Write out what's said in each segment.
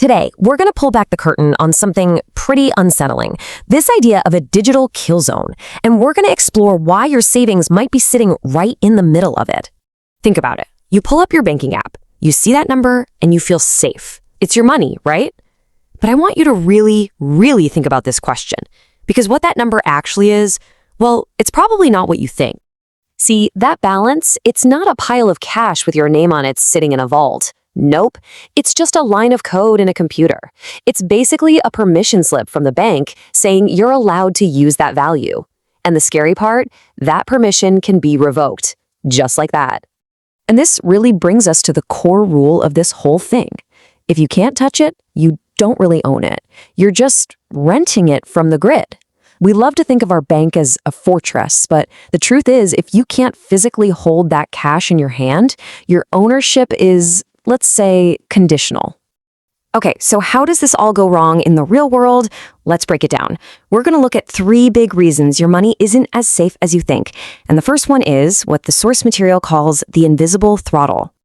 Today, we're going to pull back the curtain on something pretty unsettling, this idea of a digital kill zone, and we're going to explore why your savings might be sitting right in the middle of it. Think about it. You pull up your banking app, you see that number, and you feel safe. It's your money, right? But I want you to really, really think about this question, because what that number actually is, well, it's probably not what you think. See, that balance, it's not a pile of cash with your name on it sitting in a vault. Nope, it's just a line of code in a computer. It's basically a permission slip from the bank saying you're allowed to use that value. And the scary part, that permission can be revoked, just like that. And this really brings us to the core rule of this whole thing. If you can't touch it, you don't really own it. You're just renting it from the grid. We love to think of our bank as a fortress, but the truth is, if you can't physically hold that cash in your hand, your ownership is, let's say, conditional. Okay, so how does this all go wrong in the real world? Let's break it down. We're going to look at 3 big reasons your money isn't as safe as you think. And the first one is what the source material calls the invisible throttle.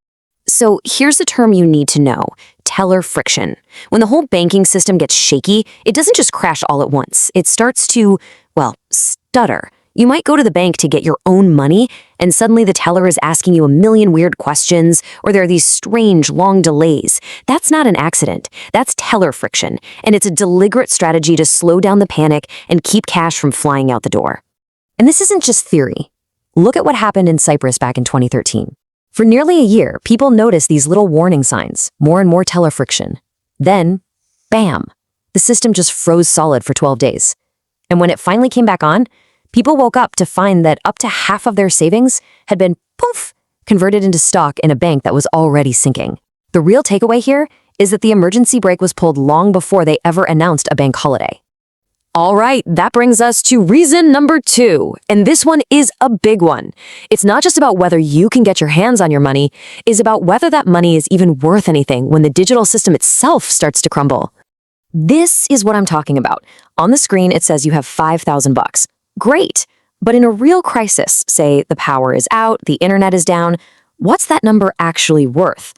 So here's the term you need to know, teller friction. When the whole banking system gets shaky, it doesn't just crash all at once. It starts to, well, stutter. You might go to the bank to get your own money, and suddenly the teller is asking you a million weird questions, or there are these strange, long delays. That's not an accident. That's teller friction, and it's a deliberate strategy to slow down the panic and keep cash from flying out the door. And this isn't just theory. Look at what happened in Cyprus back in 2013. For nearly a year, people noticed these little warning signs, more and more teller friction. Then, bam, the system just froze solid for 12 days. And when it finally came back on, people woke up to find that up to half of their savings had been, poof, converted into stock in a bank that was already sinking. The real takeaway here is that the emergency brake was pulled long before they ever announced a bank holiday. All right, that brings us to reason number 2, and this one is a big one. It's not just about whether you can get your hands on your money, it's about whether that money is even worth anything when the digital system itself starts to crumble. This is what I'm talking about. On the screen, it says you have $5,000. Great, but in a real crisis, say the power is out, the internet is down, what's that number actually worth?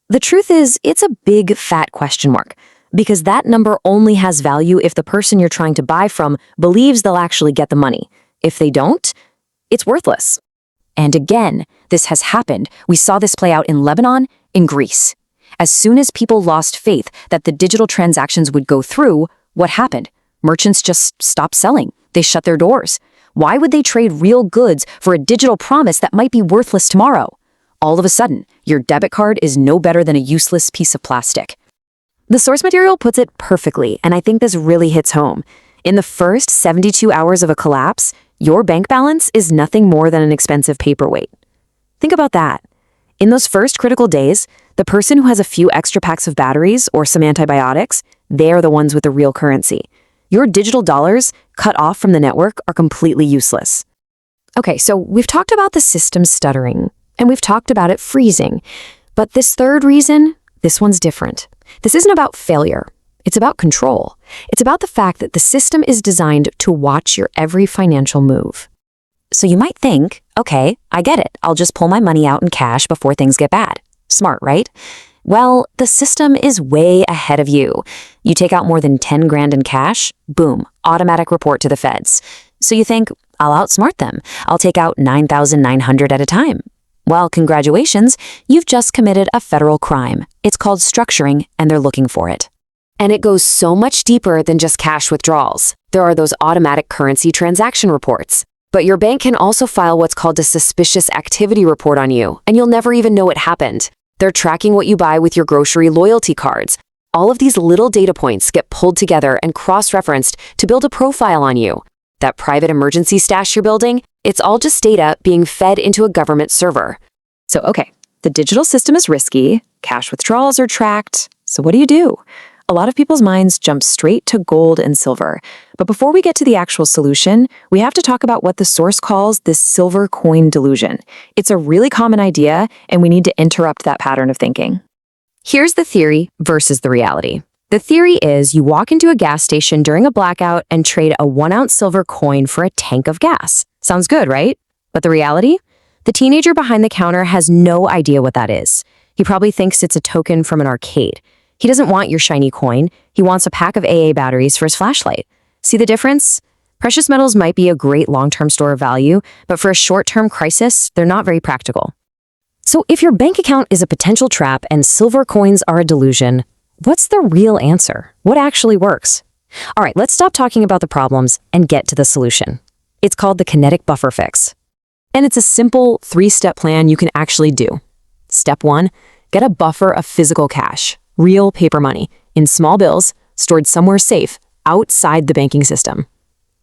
The truth is, it's a big, fat question mark. Because that number only has value if the person you're trying to buy from believes they'll actually get the money. If they don't, it's worthless. And again, this has happened. We saw this play out in Lebanon, in Greece. As soon as people lost faith that the digital transactions would go through, what happened? Merchants just stopped selling. They shut their doors. Why would they trade real goods for a digital promise that might be worthless tomorrow? All of a sudden, your debit card is no better than a useless piece of plastic. The source material puts it perfectly, and I think this really hits home. In the first 72 hours of a collapse, your bank balance is nothing more than an expensive paperweight. Think about that. In those first critical days, the person who has a few extra packs of batteries or some antibiotics, they are the ones with the real currency. Your digital dollars, cut off from the network, are completely useless. Okay, so we've talked about the system stuttering, and we've talked about it freezing. But this third reason, this one's different. This isn't about failure. It's about control. It's about the fact that the system is designed to watch your every financial move. So you might think, okay, I get it. I'll just pull my money out in cash before things get bad. Smart, right? Well, the system is way ahead of you. You take out more than 10 grand in cash, boom, automatic report to the feds. So you think, I'll outsmart them. I'll take out 9,900 at a time. Well, congratulations, you've just committed a federal crime. It's called structuring, and they're looking for it. And it goes so much deeper than just cash withdrawals. There are those automatic currency transaction reports. But your bank can also file what's called a suspicious activity report on you, and you'll never even know it happened. They're tracking what you buy with your grocery loyalty cards. All of these little data points get pulled together and cross-referenced to build a profile on you. That private emergency stash you're building, it's all just data being fed into a government server. So, okay, the digital system is risky, cash withdrawals are tracked, so what do? A lot of people's minds jump straight to gold and silver. But before we get to the actual solution, we have to talk about what the source calls this silver coin delusion. It's a really common idea, and we need to interrupt that pattern of thinking. Here's the theory versus the reality. The theory is you walk into a gas station during a blackout and trade a 1-ounce silver coin for a tank of gas. Sounds good, right? But the reality? The teenager behind the counter has no idea what that is. He probably thinks it's a token from an arcade. He doesn't want your shiny coin. He wants a pack of AA batteries for his flashlight. See the difference? Precious metals might be a great long-term store of value, but for a short-term crisis, they're not very practical. So if your bank account is a potential trap and silver coins are a delusion, what's the real answer? What actually works? All right, let's stop talking about the problems and get to the solution. It's called the kinetic buffer fix. And it's a simple 3-step plan you can actually do. Step 1, get a buffer of physical cash, real paper money, in small bills, stored somewhere safe, outside the banking system.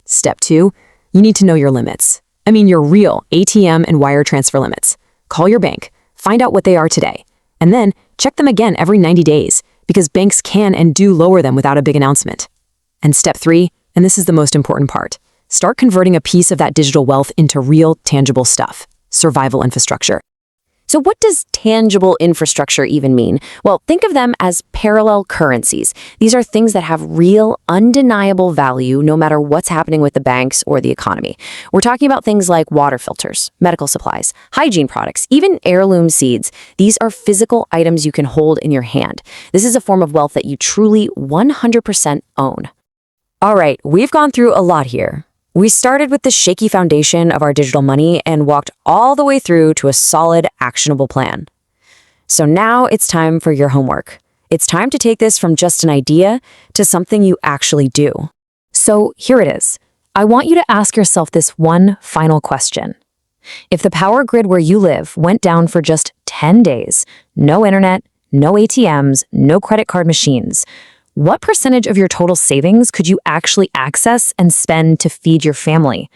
Step 2, you need to know your limits. I mean your real ATM and wire transfer limits. Call your bank, find out what they are today, and then check them again every 90 days, because banks can and do lower them without a big announcement. And step 3, and this is the most important part, start converting a piece of that digital wealth into real, tangible stuff, survival infrastructure. So what does tangible infrastructure even mean? Well, think of them as parallel currencies. These are things that have real, undeniable value no matter what's happening with the banks or the economy. We're talking about things like water filters, medical supplies, hygiene products, even heirloom seeds. These are physical items you can hold in your hand. This is a form of wealth that you truly 100% own. All right, we've gone through a lot here. We started with the shaky foundation of our digital money and walked all the way through to a solid, actionable plan. So now it's time for your homework. It's time to take this from just an idea to something you actually do. So here it is. I want you to ask yourself this one final question. If the power grid where you live went down for just 10 days, no internet, no ATMs, no credit card machines, what percentage of your total savings could you actually access and spend to feed your family?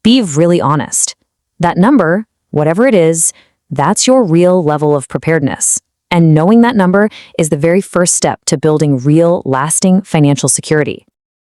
Be really honest. That number, whatever it is, that's your real level of preparedness. And knowing that number is the very first step to building real, lasting financial security.